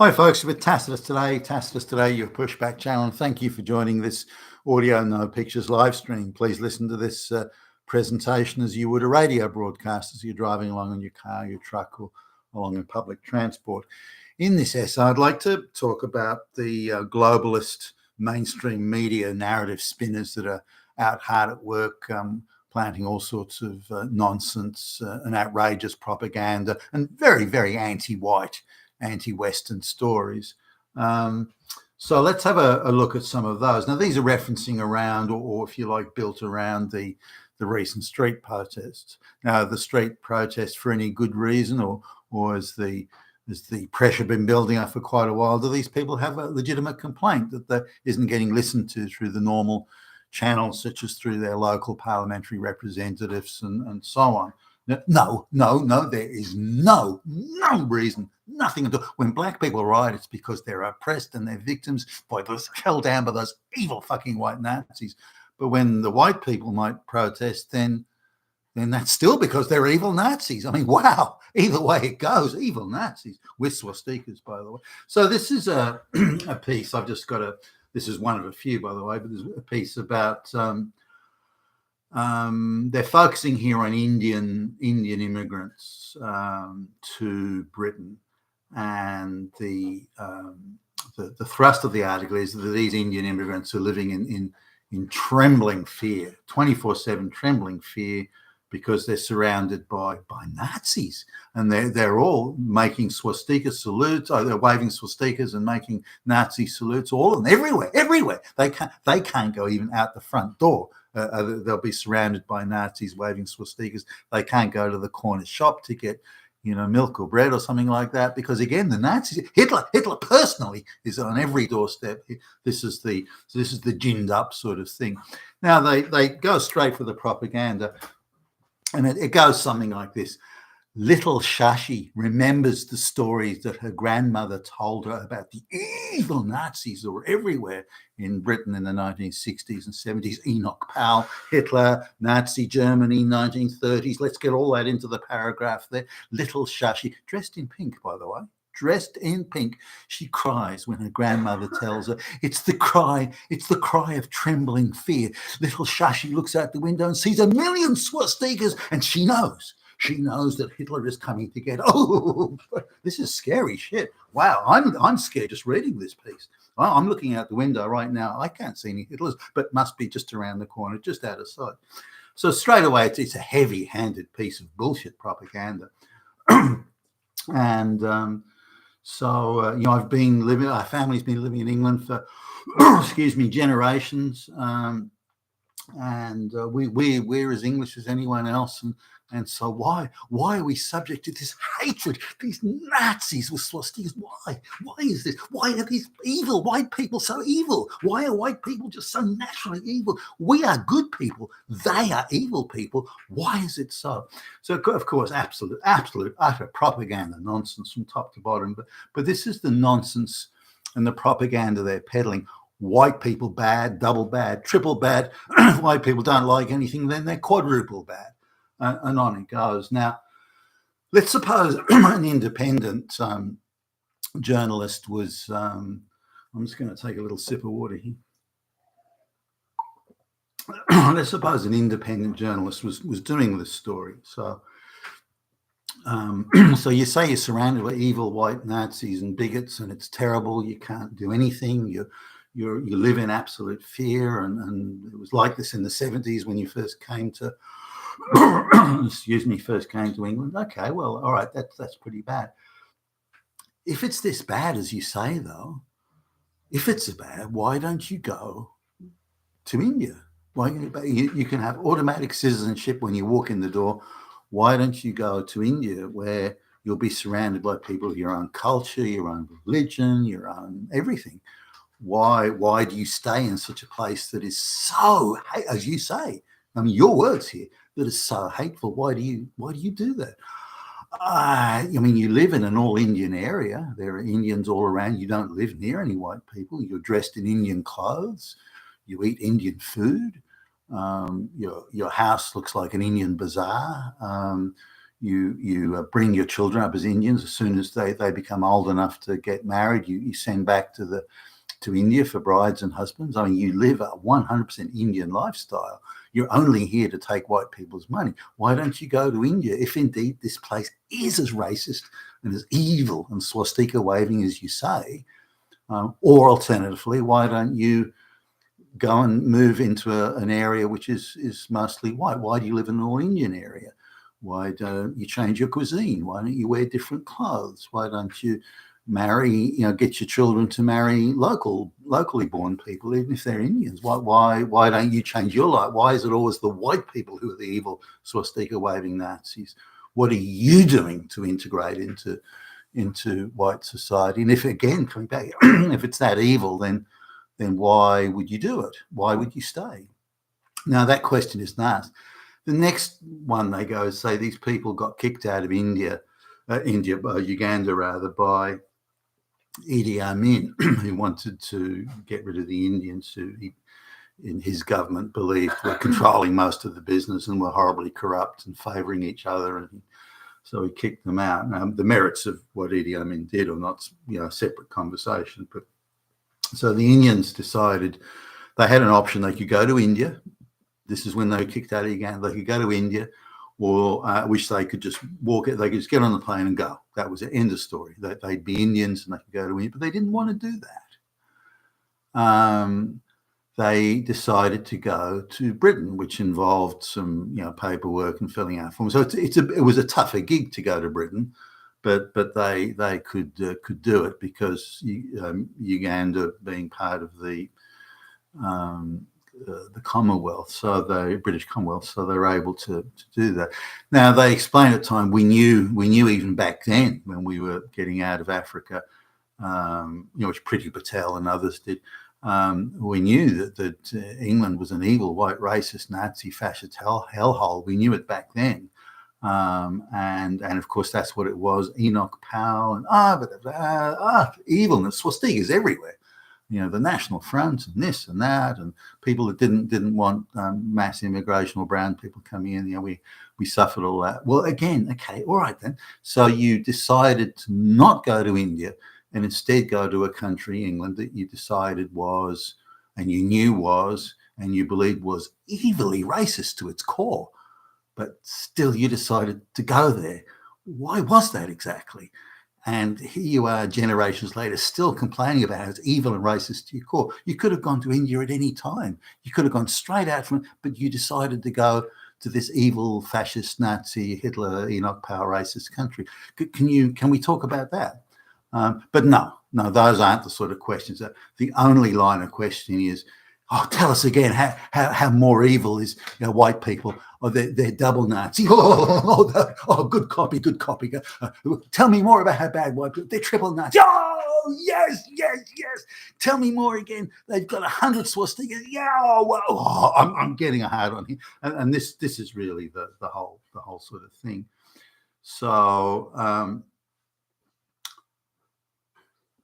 Hi, folks. With Tacitus today, your pushback channel. And thank you for joining this audio, no pictures live stream. Please listen to this presentation as you would a radio broadcast as you're driving along in your car, your truck, or along in public transport. In this essay, I'd like to talk about the globalist mainstream media narrative spinners that are out hard at work, planting all sorts of nonsense and outrageous propaganda and very, very anti-white, anti-Western stories. So let's have a look at some of those. Now, these are referencing around, or if you like, built around the recent street protests. Now, the street protests for any good reason, or has the pressure been building up for quite a while? Do these people have a legitimate complaint that isn't getting listened to through the normal channels, such as through their local parliamentary representatives and so on? No, there is no reason, nothing at all. When black people riot, it's because they're oppressed and they're victims, held down by those evil fucking white Nazis. But when the white people might protest, then that's still because they're evil Nazis. I mean, wow, either way it goes, evil Nazis with swastikas, by the way. So this is a piece, this is one of a few, by the way, but there's a piece about, they're focusing here on Indian immigrants to Britain, and the thrust of the article is that these Indian immigrants are living in trembling fear, 24/7 trembling fear, because they're surrounded by Nazis, and they're all making swastika salutes. They're waving swastikas and making Nazi salutes, all of them, everywhere. They can't go even out the front door. They'll be surrounded by Nazis waving swastikas. They can't go to the corner shop to get, milk or bread or something like that, because again, the Nazis, Hitler personally is on every doorstep. This is the ginned up sort of thing. Now they go straight for the propaganda, and it goes something like this. Little Shashi remembers the stories that her grandmother told her about the evil Nazis that were everywhere in Britain in the 1960s and 70s. Enoch Powell, Hitler, Nazi Germany, 1930s. Let's get all that into the paragraph there. Little Shashi, dressed in pink, by the way. Dressed in pink, she cries when her grandmother tells her it's the cry of trembling fear. Little Shashi looks out the window and sees 1 million swastikas, and she knows that Hitler is coming to get. Oh, this is scary shit. Wow, I'm scared just reading this piece. I'm looking out the window right now. I can't see any Hitlers, but must be just around the corner, just out of sight. So straight away, it's a heavy-handed piece of bullshit propaganda. And so, our family's been living in England for, generations. And we're as English as anyone else. And so why are we subject to this hatred, these Nazis with swastikas? Why is this? Why are these evil white people so evil? Why are white people just so naturally evil? We are good people. They are evil people. Why is it so? So, of course, absolute, utter propaganda nonsense from top to bottom. But this is the nonsense and the propaganda they're peddling. White people bad, double bad, triple bad. White people don't like anything, then they're quadruple bad. And on it goes. Now, let's suppose an independent journalist was, I'm just going to take a little sip of water here. Let's suppose an independent journalist was doing this story. So, so you say you're surrounded by evil white Nazis and bigots, and it's terrible. You can't do anything. You live in absolute fear, and it was like this in the 70s when you first came to England. Okay, well, all right, that's pretty bad. If it's this bad as you say, though, if it's bad, why don't you go to India? Why you can have automatic citizenship when you walk in the door. Why don't you go to India, where you'll be surrounded by people of your own culture, your own religion, your own everything? Why do you stay in such a place that is so, as you say, I mean, your words here, that is so hateful? Why do you do that? I mean, you live in an all-Indian area. There are Indians all around. You don't live near any white people. You're dressed in Indian clothes. You eat Indian food. Your house looks like an Indian bazaar. you bring your children up as Indians. As soon as they become old enough to get married, you send back to India for brides and husbands. I mean, you live a 100% Indian lifestyle. You're only here to take white people's money. Why don't you go to India if indeed this place is as racist and as evil and swastika waving as you say? Or alternatively, why don't you go and move into an area which is mostly white? Why do you live in an all Indian area? Why don't you change your cuisine? Why don't you wear different clothes? Why don't you marry, get your children to marry locally born people, even if they're Indians? Why don't you change your life? Why is it always the white people who are the evil swastika waving Nazis? What are you doing to integrate into white society? And if, again, coming back, if it's that evil, then why would you do it? Why would you stay? Now, that question is asked. The next one they go is, say, these people got kicked out of Uganda rather, by Idi Amin, who wanted to get rid of the Indians who he, in his government, believed were controlling most of the business and were horribly corrupt and favouring each other. And so he kicked them out. Now, the merits of what Idi Amin did are not, a separate conversation. But so the Indians decided they had an option. They could go to India. This is when they were kicked out of Uganda. They could go to India, or which they could just walk it. They could just get on the plane and go. That was the end of story. They'd be Indians and they could go to India, but they didn't want to do that. They decided to go to Britain, which involved some, paperwork and filling out forms. So it was a tougher gig to go to Britain, but they could do it because Uganda being part of the Commonwealth, so the British Commonwealth, so they were able to do that. Now, they explained at the time, we knew even back then when we were getting out of Africa, which Priti Patel and others did, we knew that England was an evil, white, racist, Nazi, fascist hellhole. We knew it back then. And of course, that's what it was. Enoch Powell and evilness, swastikas everywhere. The National Front and this and that, and people that didn't want mass immigration or brown people coming in. We suffered all that. Well, again, okay, all right then. So you decided to not go to India and instead go to a country, England, that you decided was, and you knew was, and you believed was evilly racist to its core, but still you decided to go there. Why was that exactly? And here you are generations later still complaining about how it's evil and racist to your core. You could have gone to India at any time. You could have gone straight out from it, but you decided to go to this evil, fascist, Nazi, Hitler, Enoch Powell, racist country. Can we talk about that? But no, those aren't the sort of questions. The only line of questioning is, tell us again how more evil is white people, or they're double Nazi. Good copy. Tell me more about how bad white people, they're triple Nazi. Oh, yes. Tell me more again. They've got 100 swastikas. Yeah, I'm getting a hard on here. And this is really the whole sort of thing. So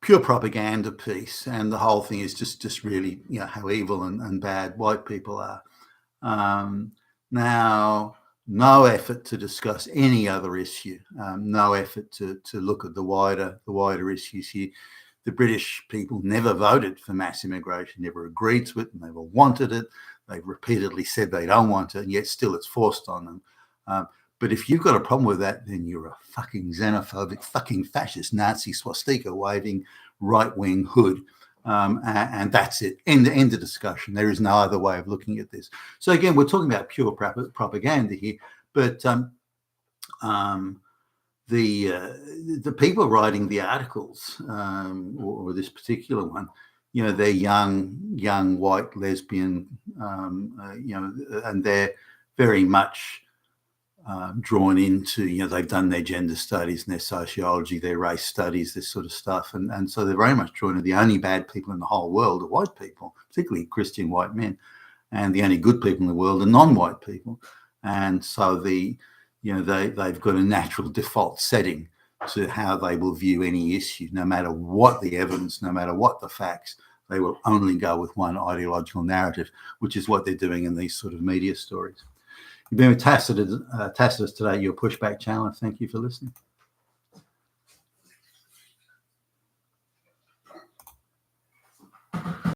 pure propaganda piece, and the whole thing is just really how evil and bad white people are. Now, no effort to discuss any other issue, no effort to look at the wider issues here. The British people never voted for mass immigration, never agreed to it, never wanted it. They've repeatedly said they don't want it, and yet still it's forced on them. But if you've got a problem with that, then you're a fucking xenophobic, fucking fascist, Nazi, swastika waving right-wing hood. And that's it. End of discussion. There is no other way of looking at this. So again, we're talking about pure propaganda here, but the people writing the articles, or this particular one, they're young white lesbian, and they're very much drawn into, they've done their gender studies and their sociology, their race studies, this sort of stuff. And so they're very much drawn to the only bad people in the whole world are white people, particularly Christian white men. And the only good people in the world are non-white people. And so they've got a natural default setting to how they will view any issue, no matter what the evidence, no matter what the facts. They will only go with one ideological narrative, which is what they're doing in these sort of media stories. You've been with Tacitus today, your pushback challenge. Thank you for listening.